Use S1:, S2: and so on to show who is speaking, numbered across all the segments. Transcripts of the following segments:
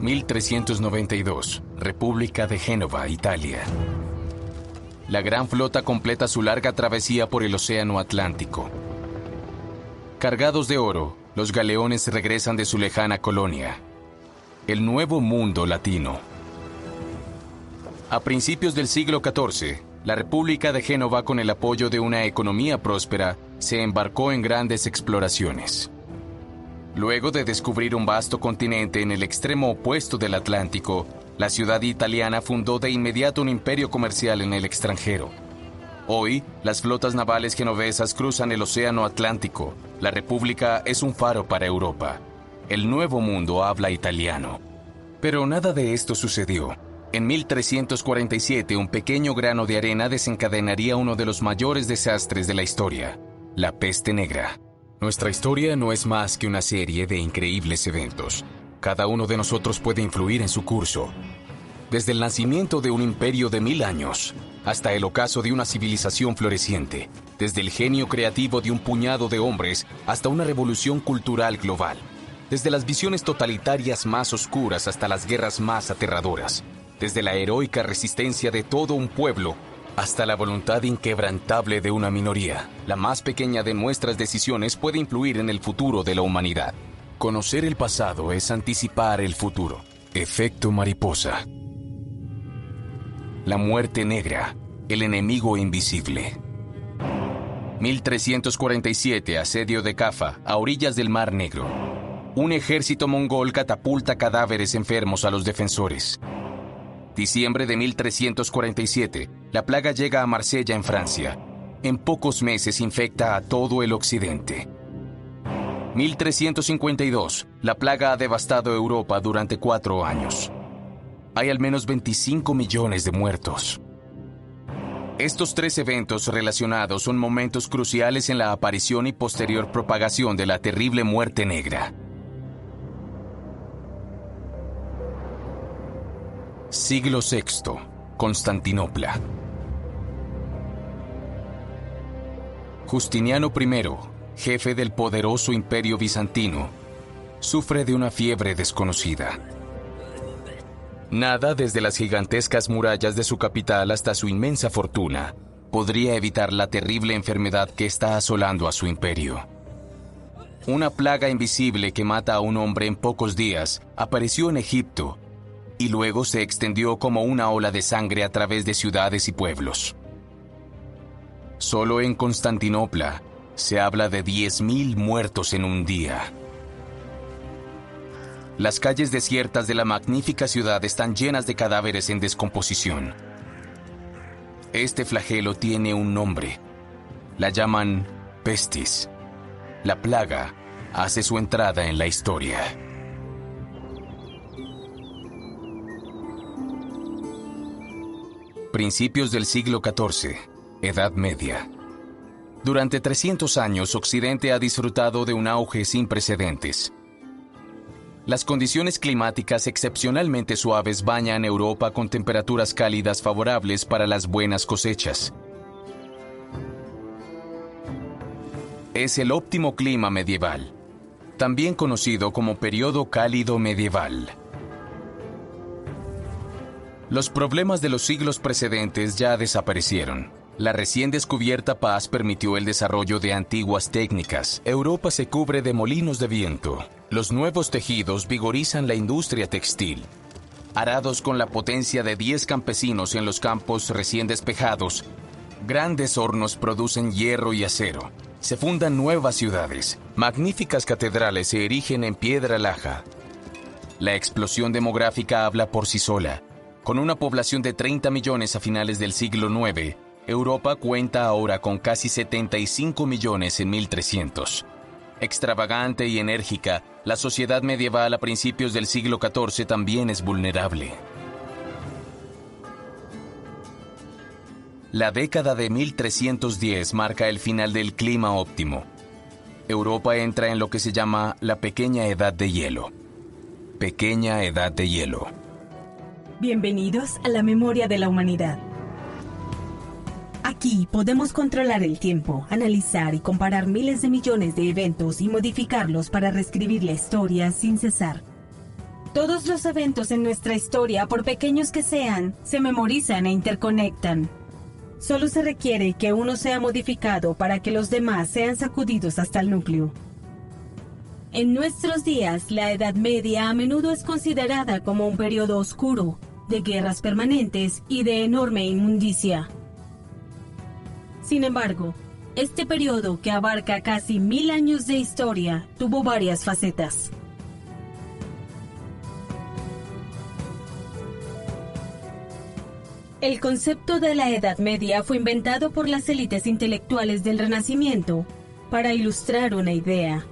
S1: 1392, República de Génova, Italia. La gran flota completa su larga travesía por el Océano Atlántico. Cargados de oro, los galeones regresan de su lejana colonia, el Nuevo Mundo Latino. A principios del siglo XIV, la República de Génova, con el apoyo de una economía próspera, se embarcó en grandes exploraciones. Luego de descubrir un vasto continente en el extremo opuesto del Atlántico, la ciudad italiana fundó de inmediato un imperio comercial en el extranjero. Hoy, las flotas navales genovesas cruzan el Océano Atlántico. La República es un faro para Europa. El Nuevo Mundo habla italiano. Pero nada de esto sucedió. En 1347, un pequeño grano de arena desencadenaría uno de los mayores desastres de la historia: la peste negra. Nuestra historia no es más que una serie de increíbles eventos. Cada uno de nosotros puede influir en su curso. Desde el nacimiento de un imperio de 1000 años, hasta el ocaso de una civilización floreciente. Desde el genio creativo de un puñado de hombres, hasta una revolución cultural global. Desde las visiones totalitarias más oscuras hasta las guerras más aterradoras. Desde la heroica resistencia de todo un pueblo hasta la voluntad inquebrantable de una minoría. La más pequeña de nuestras decisiones puede influir en el futuro de la humanidad. Conocer el pasado es anticipar el futuro. Efecto mariposa. La muerte negra, el enemigo invisible. 1347, asedio de Caffa, a orillas del Mar Negro. Un ejército mongol catapulta cadáveres enfermos a los defensores. Diciembre de 1347, la plaga llega a Marsella, en Francia. En pocos meses infecta a todo el occidente. 1352, la plaga ha devastado Europa durante 4 años. Hay al menos 25 millones de muertos. Estos 3 eventos relacionados son momentos cruciales en la aparición y posterior propagación de la terrible muerte negra. Siglo VI, Constantinopla. Justiniano I, jefe del poderoso imperio bizantino, sufre de una fiebre desconocida. Nada, desde las gigantescas murallas de su capital hasta su inmensa fortuna, podría evitar la terrible enfermedad que está asolando a su imperio. Una plaga invisible que mata a un hombre en pocos días apareció en Egipto y luego se extendió como una ola de sangre a través de ciudades y pueblos. Solo en Constantinopla se habla de 10.000 muertos en un día. Las calles desiertas de la magnífica ciudad están llenas de cadáveres en descomposición. Este flagelo tiene un nombre. La llaman pestis. La plaga hace su entrada en la historia. Principios del siglo XIV, Edad Media. Durante 300 años, Occidente ha disfrutado de un auge sin precedentes. Las condiciones climáticas excepcionalmente suaves bañan Europa con temperaturas cálidas favorables para las buenas cosechas. Es el óptimo clima medieval, también conocido como periodo cálido medieval. Los problemas de los siglos precedentes ya desaparecieron. La recién descubierta paz permitió el desarrollo de antiguas técnicas. Europa se cubre de molinos de viento. Los nuevos tejidos vigorizan la industria textil. Arados con la potencia de 10 campesinos en los campos recién despejados, grandes hornos producen hierro y acero. Se fundan nuevas ciudades. Magníficas catedrales se erigen en piedra laja. La explosión demográfica habla por sí sola. Con una población de 30 millones a finales del siglo IX, Europa cuenta ahora con casi 75 millones en 1300. Extravagante y enérgica, la sociedad medieval a principios del siglo XIV también es vulnerable. La década de 1310 marca el final del clima óptimo. Europa entra en lo que se llama la Pequeña Edad de Hielo. Pequeña Edad de Hielo.
S2: Bienvenidos a la memoria de la humanidad. Aquí podemos controlar el tiempo, analizar y comparar miles de millones de eventos y modificarlos para reescribir la historia sin cesar. Todos los eventos en nuestra historia, por pequeños que sean, se memorizan e interconectan. Solo se requiere que uno sea modificado para que los demás sean sacudidos hasta el núcleo. En nuestros días, la Edad Media a menudo es considerada como un periodo oscuro, de guerras permanentes y de enorme inmundicia. Sin embargo, este periodo, que abarca casi 1000 años de historia, tuvo varias facetas. El concepto de la Edad Media fue inventado por las élites intelectuales del Renacimiento para ilustrar una idea.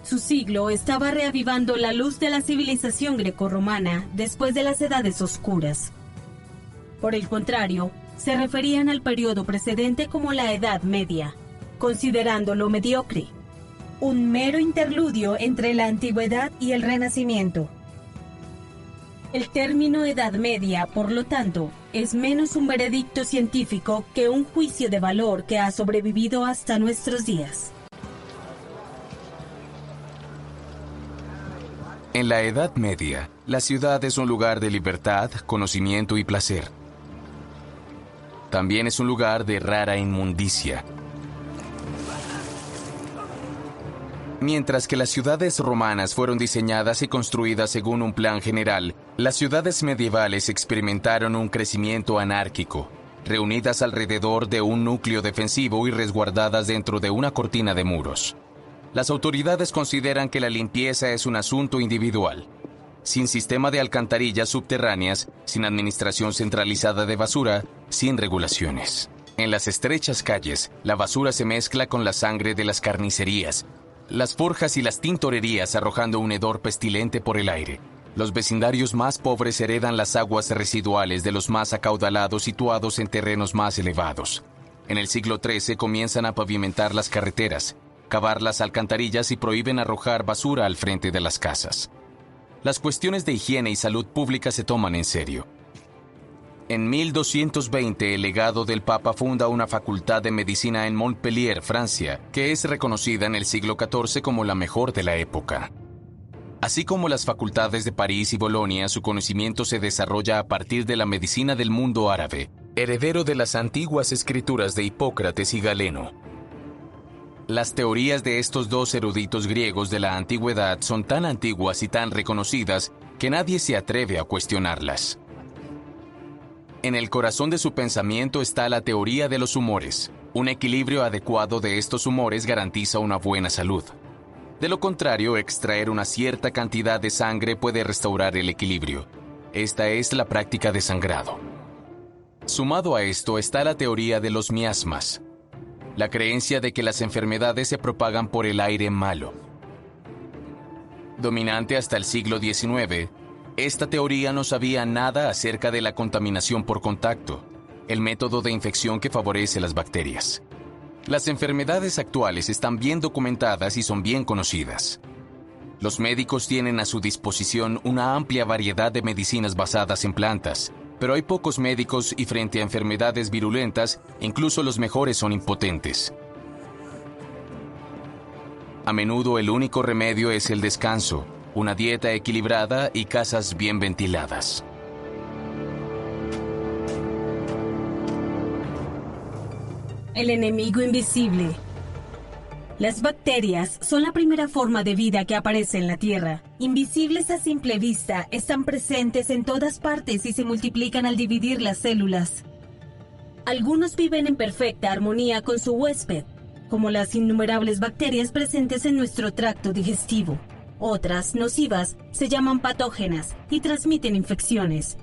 S2: Su siglo estaba reavivando la luz de la civilización grecorromana después de las Edades Oscuras. Por el contrario, se referían al periodo precedente como la Edad Media, considerándolo mediocre, un mero interludio entre la Antigüedad y el Renacimiento. El término Edad Media, por lo tanto, es menos un veredicto científico que un juicio de valor que ha sobrevivido hasta nuestros días.
S1: En la Edad Media, la ciudad es un lugar de libertad, conocimiento y placer. También es un lugar de rara inmundicia. Mientras que las ciudades romanas fueron diseñadas y construidas según un plan general, las ciudades medievales experimentaron un crecimiento anárquico, reunidas alrededor de un núcleo defensivo y resguardadas dentro de una cortina de muros. Las autoridades consideran que la limpieza es un asunto individual. Sin sistema de alcantarillas subterráneas, sin administración centralizada de basura, sin regulaciones. En las estrechas calles, la basura se mezcla con la sangre de las carnicerías, las forjas y las tintorerías arrojando un hedor pestilente por el aire. Los vecindarios más pobres heredan las aguas residuales de los más acaudalados situados en terrenos más elevados. En el siglo XIII comienzan a pavimentar las carreteras, cavar las alcantarillas y prohíben arrojar basura al frente de las casas. Las cuestiones de higiene y salud pública se toman en serio. En 1220, el legado del Papa funda una facultad de medicina en Montpellier, Francia, que es reconocida en el siglo XIV como la mejor de la época. Así como las facultades de París y Bolonia, su conocimiento se desarrolla a partir de la medicina del mundo árabe, heredero de las antiguas escrituras de Hipócrates y Galeno. Las teorías de estos dos eruditos griegos de la antigüedad son tan antiguas y tan reconocidas que nadie se atreve a cuestionarlas. En el corazón de su pensamiento está la teoría de los humores. Un equilibrio adecuado de estos humores garantiza una buena salud. De lo contrario, extraer una cierta cantidad de sangre puede restaurar el equilibrio. Esta es la práctica de sangrado. Sumado a esto está la teoría de los miasmas, la creencia de que las enfermedades se propagan por el aire malo. Dominante hasta el siglo XIX, esta teoría no sabía nada acerca de la contaminación por contacto, el método de infección que favorece las bacterias. Las enfermedades actuales están bien documentadas y son bien conocidas. Los médicos tienen a su disposición una amplia variedad de medicinas basadas en plantas, pero hay pocos médicos y frente a enfermedades virulentas, incluso los mejores son impotentes. A menudo el único remedio es el descanso, una dieta equilibrada y casas bien ventiladas.
S2: El enemigo invisible. Las bacterias son la primera forma de vida que aparece en la Tierra. Invisibles a simple vista, están presentes en todas partes y se multiplican al dividir las células. Algunos viven en perfecta armonía con su huésped, como las innumerables bacterias presentes en nuestro tracto digestivo. Otras, nocivas, se llaman patógenas y transmiten infecciones.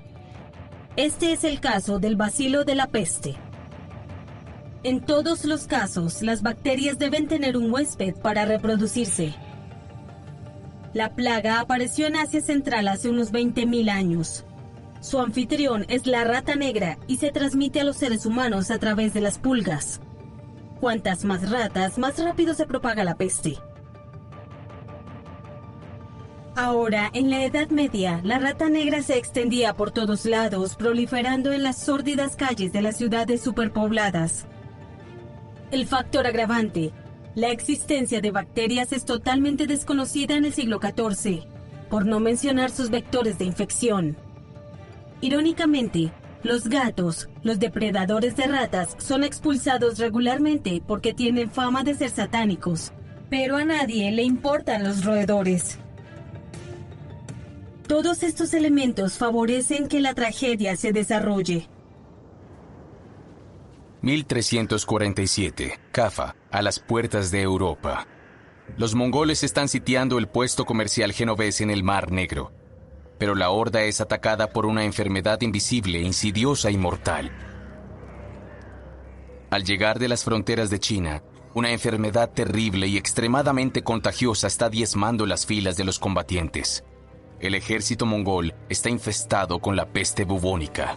S2: Este es el caso del bacilo de la peste. En todos los casos, las bacterias deben tener un huésped para reproducirse. La plaga apareció en Asia Central hace unos 20.000 años. Su anfitrión es la rata negra y se transmite a los seres humanos a través de las pulgas. Cuantas más ratas, más rápido se propaga la peste. Ahora, en la Edad Media, la rata negra se extendía por todos lados, proliferando en las sórdidas calles de las ciudades superpobladas. El factor agravante, la existencia de bacterias es totalmente desconocida en el siglo XIV. por no mencionar sus vectores de infección. Irónicamente, los gatos, los depredadores de ratas, son expulsados regularmente porque tienen fama de ser satánicos, pero a nadie le importan los roedores. Todos estos elementos favorecen que la tragedia se desarrolle.
S1: 1347, Cafa, a las puertas de Europa. Los mongoles están sitiando el puesto comercial genovés en el Mar Negro, pero la horda es atacada por una enfermedad invisible, insidiosa y mortal. Al llegar de las fronteras de China, una enfermedad terrible y extremadamente contagiosa está diezmando las filas de los combatientes. El ejército mongol está infestado con la peste bubónica.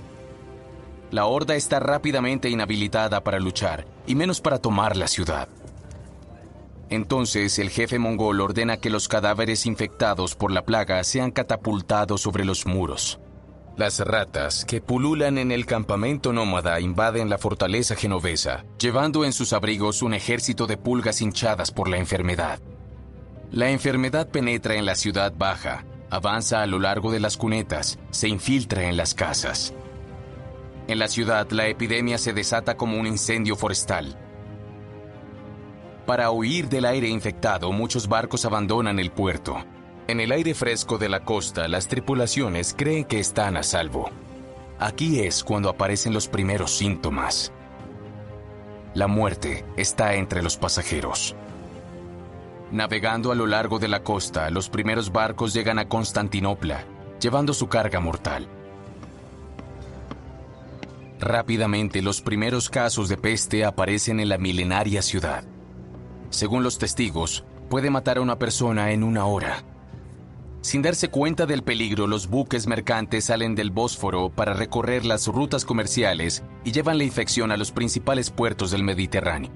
S1: La horda está rápidamente inhabilitada para luchar, y menos para tomar la ciudad. Entonces el jefe mongol ordena que los cadáveres infectados por la plaga sean catapultados sobre los muros. Las ratas que pululan en el campamento nómada invaden la fortaleza genovesa, llevando en sus abrigos un ejército de pulgas hinchadas por la enfermedad. La enfermedad penetra en la ciudad baja, avanza a lo largo de las cunetas, se infiltra en las casas. En la ciudad, la epidemia se desata como un incendio forestal. Para huir del aire infectado, muchos barcos abandonan el puerto. En el aire fresco de la costa, las tripulaciones creen que están a salvo. Aquí es cuando aparecen los primeros síntomas. La muerte está entre los pasajeros. Navegando a lo largo de la costa, los primeros barcos llegan a Constantinopla, llevando su carga mortal. Rápidamente, los primeros casos de peste aparecen en la milenaria ciudad. Según los testigos, puede matar a una persona en una hora. Sin darse cuenta del peligro, los buques mercantes salen del Bósforo para recorrer las rutas comerciales y llevan la infección a los principales puertos del Mediterráneo.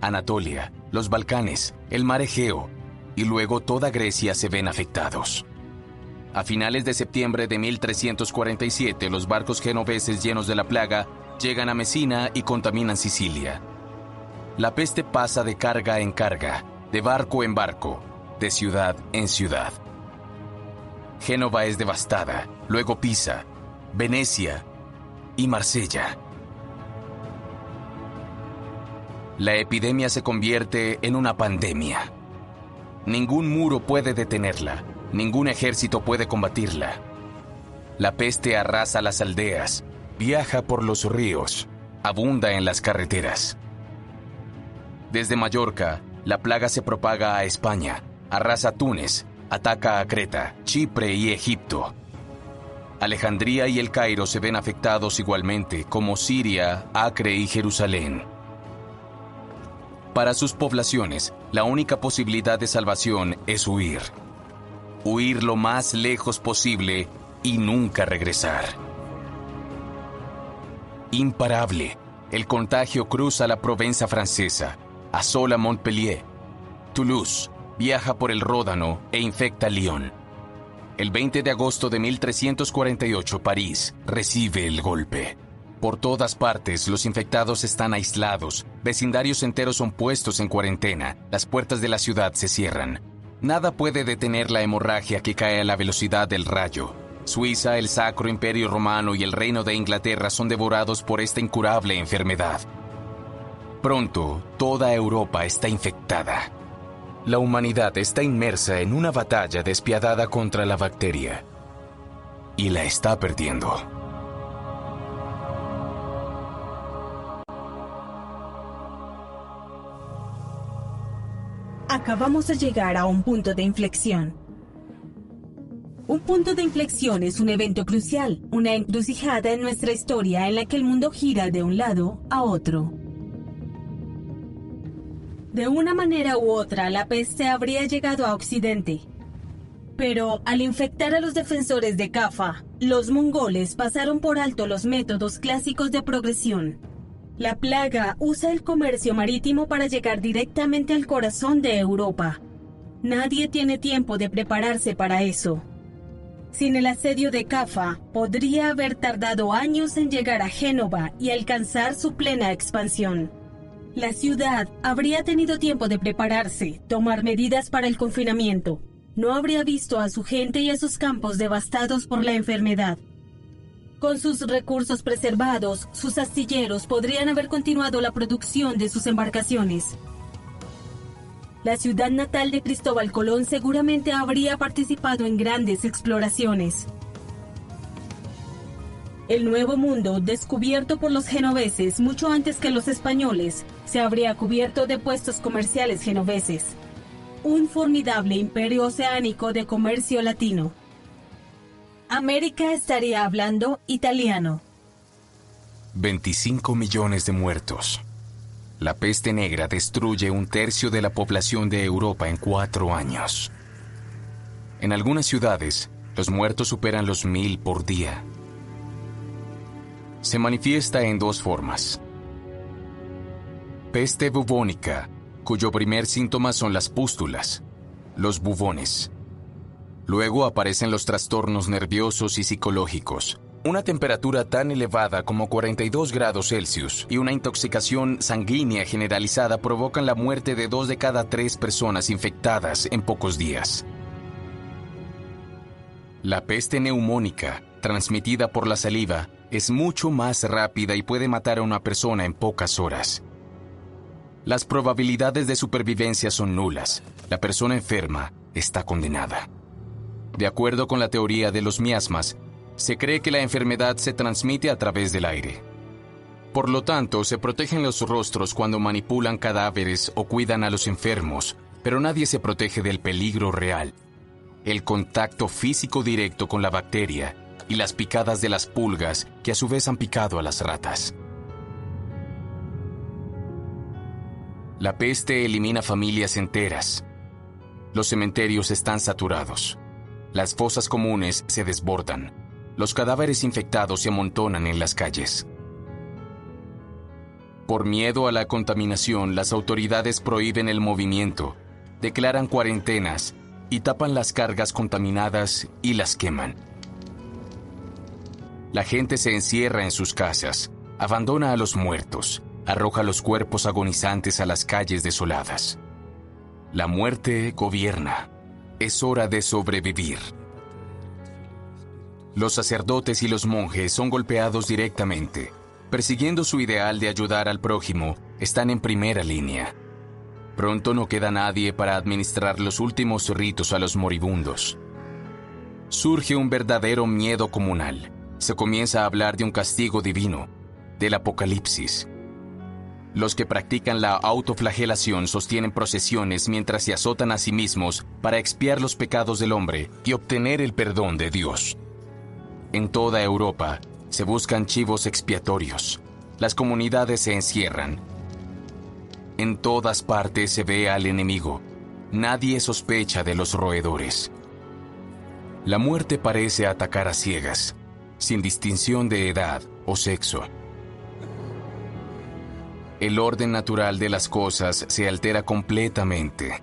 S1: Anatolia, los Balcanes, el mar Egeo y luego toda Grecia se ven afectados. A finales de septiembre de 1347, los barcos genoveses llenos de la plaga llegan a Mesina y contaminan Sicilia. La peste pasa de carga en carga, de barco en barco, de ciudad en ciudad. Génova es devastada, luego Pisa, Venecia y Marsella. La epidemia se convierte en una pandemia. Ningún muro puede detenerla, ningún ejército puede combatirla. La peste arrasa las aldeas, viaja por los ríos, abunda en las carreteras. Desde Mallorca, la plaga se propaga a España, arrasa Túnez, ataca a Creta, Chipre y Egipto. Alejandría y el Cairo se ven afectados igualmente, como Siria, Acre y Jerusalén. Para sus poblaciones, la única posibilidad de salvación es huir. Huir lo más lejos posible y nunca regresar. Imparable, el contagio cruza la Provenza francesa, asola Montpellier, Toulouse, viaja por el Ródano e infecta Lyon. El 20 de agosto de 1348, París recibe el golpe. Por todas partes, los infectados están aislados, vecindarios enteros son puestos en cuarentena, las puertas de la ciudad se cierran. Nada puede detener la hemorragia que cae a la velocidad del rayo. Suiza, el Sacro Imperio Romano y el Reino de Inglaterra son devorados por esta incurable enfermedad. Pronto, toda Europa está infectada. La humanidad está inmersa en una batalla despiadada contra la bacteria. Y la está perdiendo.
S2: Acabamos de llegar a un punto de inflexión. Un punto de inflexión es un evento crucial, una encrucijada en nuestra historia en la que el mundo gira de un lado a otro. De una manera u otra, la peste habría llegado a Occidente. Pero al infectar a los defensores de Cafa, los mongoles pasaron por alto los métodos clásicos de progresión. La plaga usa el comercio marítimo para llegar directamente al corazón de Europa. Nadie tiene tiempo de prepararse para eso. Sin el asedio de Cafa, podría haber tardado años en llegar a Génova y alcanzar su plena expansión. La ciudad habría tenido tiempo de prepararse, tomar medidas para el confinamiento, no habría visto a su gente y a sus campos devastados por la enfermedad. Con sus recursos preservados, sus astilleros podrían haber continuado la producción de sus embarcaciones. La ciudad natal de Cristóbal Colón seguramente habría participado en grandes exploraciones. El Nuevo Mundo, descubierto por los genoveses mucho antes que los españoles, se habría cubierto de puestos comerciales genoveses. Un formidable imperio oceánico de comercio latino. América estaría hablando italiano.
S1: 25 millones de muertos. La peste negra destruye 1/3 de la población de Europa en 4 años. En algunas ciudades, los muertos superan los 1000 por día. Se manifiesta en 2 formas. Peste bubónica, cuyo primer síntoma son las pústulas, los bubones. Luego aparecen los trastornos nerviosos y psicológicos. Una temperatura tan elevada como 42 grados Celsius y una intoxicación sanguínea generalizada provocan la muerte de 2 de cada 3 personas infectadas en pocos días. La peste neumónica, transmitida por la saliva, es mucho más rápida y puede matar a una persona en pocas horas. Las probabilidades de supervivencia son nulas. La persona enferma está condenada. De acuerdo con la teoría de los miasmas, se cree que la enfermedad se transmite a través del aire. Por lo tanto, se protegen los rostros cuando manipulan cadáveres o cuidan a los enfermos, pero nadie se protege del peligro real: el contacto físico directo con la bacteria y las picadas de las pulgas que a su vez han picado a las ratas. La peste elimina familias enteras. Los cementerios están saturados. Las fosas comunes se desbordan. Los cadáveres infectados se amontonan en las calles. Por miedo a la contaminación, las autoridades prohíben el movimiento, declaran cuarentenas y tapan las cargas contaminadas y las queman. La gente se encierra en sus casas, abandona a los muertos, arroja los cuerpos agonizantes a las calles desoladas. La muerte gobierna. Es hora de sobrevivir. Los sacerdotes y los monjes son golpeados directamente. Persiguiendo su ideal de ayudar al prójimo, están en primera línea. Pronto no queda nadie para administrar los últimos ritos a los moribundos. Surge un verdadero miedo comunal. Se comienza a hablar de un castigo divino, del apocalipsis. Los que practican la autoflagelación sostienen procesiones mientras se azotan a sí mismos para expiar los pecados del hombre y obtener el perdón de Dios. En toda Europa se buscan chivos expiatorios. Las comunidades se encierran. En todas partes se ve al enemigo. Nadie sospecha de los roedores. La muerte parece atacar a ciegas, sin distinción de edad o sexo. El orden natural de las cosas se altera completamente.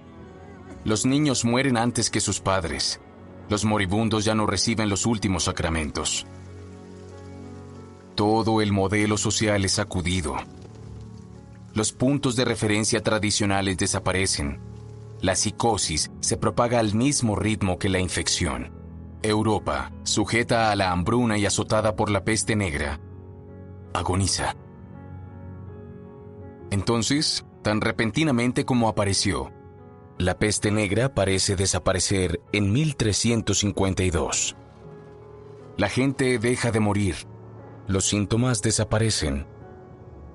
S1: Los niños mueren antes que sus padres. Los moribundos ya no reciben los últimos sacramentos. Todo el modelo social es sacudido. Los puntos de referencia tradicionales desaparecen. La psicosis se propaga al mismo ritmo que la infección. Europa, sujeta a la hambruna y azotada por la peste negra, agoniza. Entonces, tan repentinamente como apareció, la peste negra parece desaparecer en 1352. La gente deja de morir. Los síntomas desaparecen.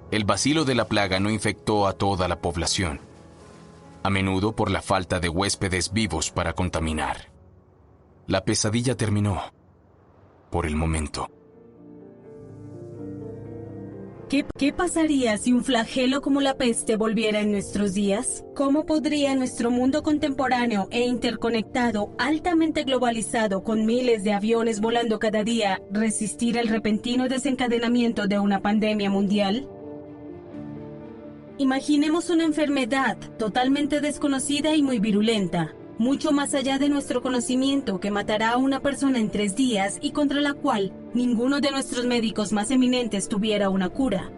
S1: El bacilo de la plaga no infectó a toda la población, a menudo por la falta de huéspedes vivos para contaminar. La pesadilla terminó, por el momento.
S2: ¿Qué pasaría si un flagelo como la peste volviera en nuestros días? ¿Cómo podría nuestro mundo contemporáneo e interconectado, altamente globalizado, con miles de aviones volando cada día, resistir el repentino desencadenamiento de una pandemia mundial? Imaginemos una enfermedad totalmente desconocida y muy virulenta, mucho más allá de nuestro conocimiento, que matará a una persona en 3 días y contra la cual ninguno de nuestros médicos más eminentes tuviera una cura.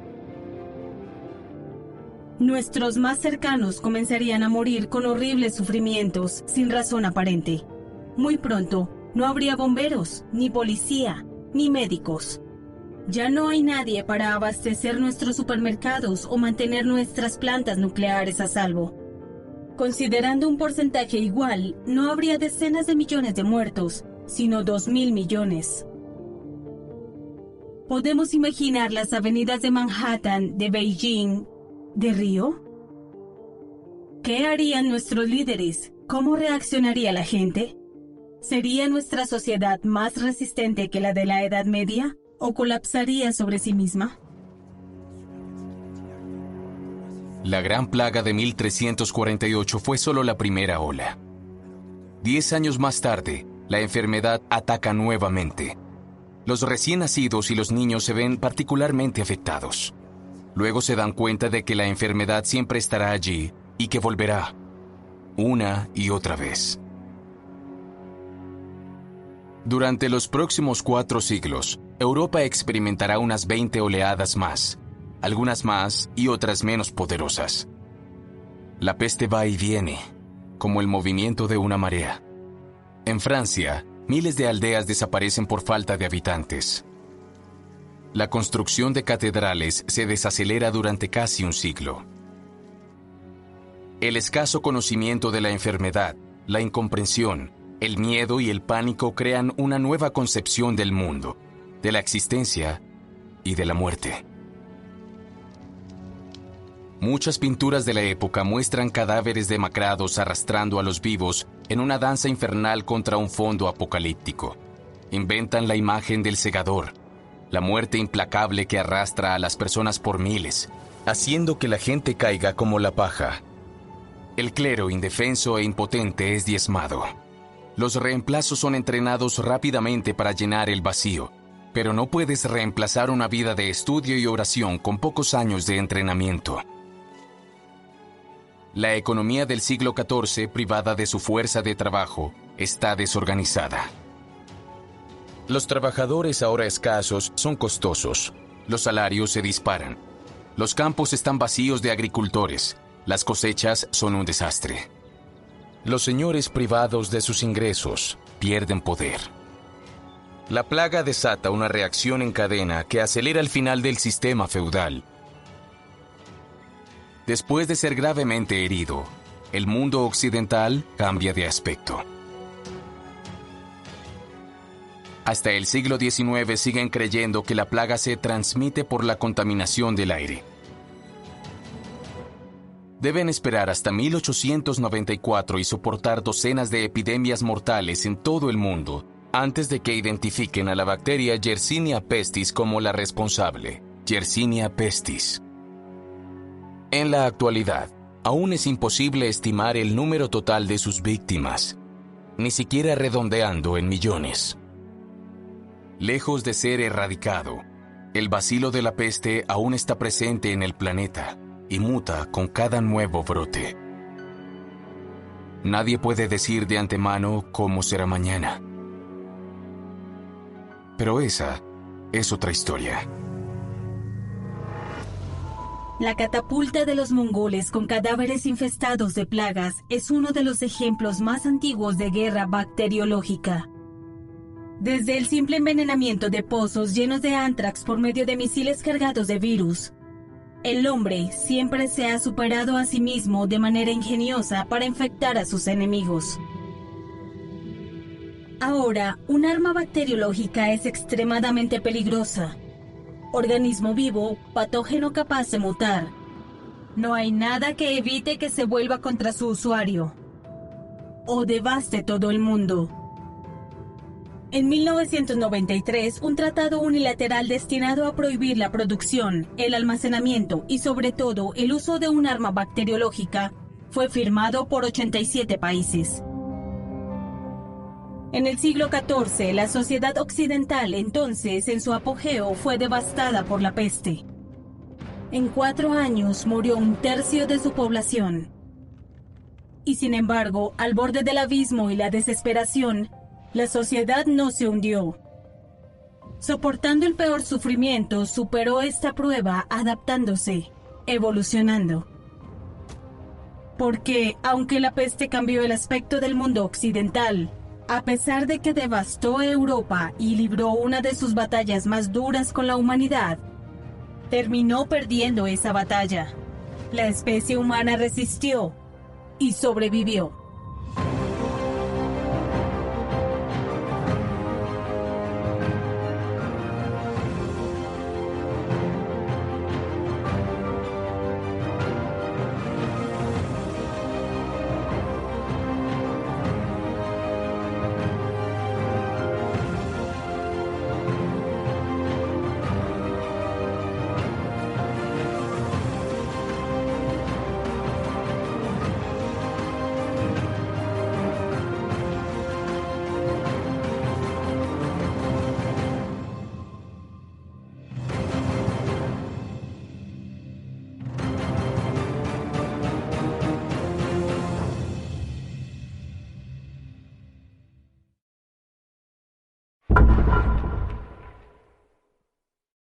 S2: Nuestros más cercanos comenzarían a morir con horribles sufrimientos sin razón aparente. Muy pronto, no habría bomberos, ni policía, ni médicos. Ya no hay nadie para abastecer nuestros supermercados o mantener nuestras plantas nucleares a salvo. Considerando un porcentaje igual, no habría decenas de millones de muertos, sino 2.000 millones. ¿Podemos imaginar las avenidas de Manhattan, de Beijing, de Río? ¿Qué harían nuestros líderes? ¿Cómo reaccionaría la gente? ¿Sería nuestra sociedad más resistente que la de la Edad Media o colapsaría sobre sí misma?
S1: La Gran Plaga de 1348 fue solo la primera ola. 10 años más tarde, la enfermedad ataca nuevamente. Los recién nacidos y los niños se ven particularmente afectados. Luego se dan cuenta de que la enfermedad siempre estará allí y que volverá, una y otra vez. Durante los próximos 4 siglos, Europa experimentará unas 20 oleadas más, algunas más y otras menos poderosas. La peste va y viene, como el movimiento de una marea. En Francia, miles de aldeas desaparecen por falta de habitantes. La construcción de catedrales se desacelera durante casi un siglo. El escaso conocimiento de la enfermedad, la incomprensión, el miedo y el pánico crean una nueva concepción del mundo, de la existencia y de la muerte. Muchas pinturas de la época muestran cadáveres demacrados arrastrando a los vivos en una danza infernal contra un fondo apocalíptico. Inventan la imagen del segador, la muerte implacable que arrastra a las personas por miles, haciendo que la gente caiga como la paja. El clero, indefenso e impotente, es diezmado. Los reemplazos son entrenados rápidamente para llenar el vacío, pero no puedes reemplazar una vida de estudio y oración con pocos años de entrenamiento. La economía del siglo XIV, privada de su fuerza de trabajo, está desorganizada. Los trabajadores ahora escasos son costosos. Los salarios se disparan. Los campos están vacíos de agricultores. Las cosechas son un desastre. Los señores privados de sus ingresos pierden poder. La plaga desata una reacción en cadena que acelera el final del sistema feudal. Después de ser gravemente herido, el mundo occidental cambia de aspecto. Hasta el siglo XIX siguen creyendo que la plaga se transmite por la contaminación del aire. Deben esperar hasta 1894 y soportar docenas de epidemias mortales en todo el mundo antes de que identifiquen a la bacteria Yersinia pestis como la responsable. Yersinia pestis. En la actualidad, aún es imposible estimar el número total de sus víctimas, ni siquiera redondeando en millones. Lejos de ser erradicado, el bacilo de la peste aún está presente en el planeta y muta con cada nuevo brote. Nadie puede decir de antemano cómo será mañana. Pero esa es otra historia.
S2: La catapulta de los mongoles con cadáveres infestados de plagas es uno de los ejemplos más antiguos de guerra bacteriológica. Desde el simple envenenamiento de pozos llenos de ántrax por medio de misiles cargados de virus, el hombre siempre se ha superado a sí mismo de manera ingeniosa para infectar a sus enemigos. Ahora, un arma bacteriológica es extremadamente peligrosa. Organismo vivo, patógeno capaz de mutar. No hay nada que evite que se vuelva contra su usuario o devaste todo el mundo. En 1993, un tratado unilateral destinado a prohibir la producción, el almacenamiento y sobre todo el uso de un arma bacteriológica fue firmado por 87 países. En el siglo XIV, la sociedad occidental, entonces en su apogeo, fue devastada por la peste. En 4 años murió 1/3 de su población. Y sin embargo, al borde del abismo y la desesperación, la sociedad no se hundió. Soportando el peor sufrimiento, superó esta prueba adaptándose, evolucionando. Porque, aunque la peste cambió el aspecto del mundo occidental, a pesar de que devastó Europa y libró una de sus batallas más duras con la humanidad, terminó perdiendo esa batalla. La especie humana resistió y sobrevivió.